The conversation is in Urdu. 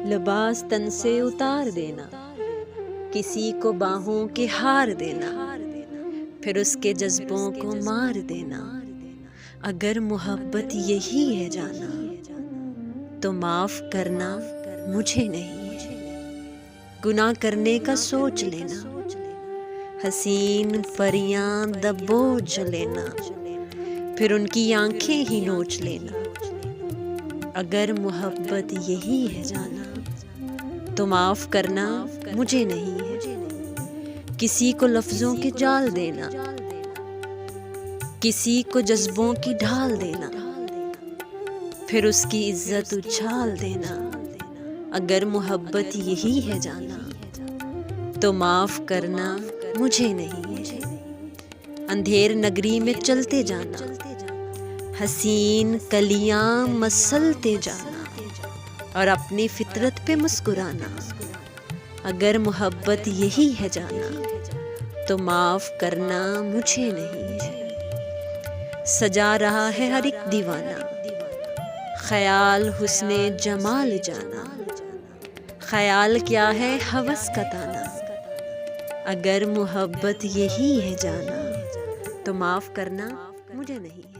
لباس تن سے اتار دینا، کسی کو باہوں کے ہار دینا، پھر اس کے جذبوں کو مار دینا۔ اگر محبت یہی ہے جانا تو معاف کرنا مجھے نہیں ہے۔ گناہ کرنے کا سوچ لینا، حسین پریاں دا بوجھ لینا، پھر ان کی آنکھیں ہی نوچ لینا۔ اگر محبت یہی ہے جانا تو معاف کرنا مجھے نہیں ہے۔ کسی کو لفظوں کے جال دینا، کسی کو جذبوں کی ڈھال دینا، پھر اس کی عزت اچھال دینا۔ اگر محبت یہی ہے جانا تو معاف کرنا مجھے نہیں ہے۔ اندھیر نگری میں چلتے جانا، حسین کلیاں مسلتے جانا، اور اپنی فطرت پہ مسکرانا۔ اگر محبت یہی ہے جانا تو معاف کرنا مجھے نہیں ہے۔ سجا رہا ہے ہر ایک دیوانہ، خیال حسن جمال جانا، خیال کیا ہے ہوس کا تانا۔ اگر محبت یہی ہے جانا تو معاف کرنا مجھے نہیں ہے۔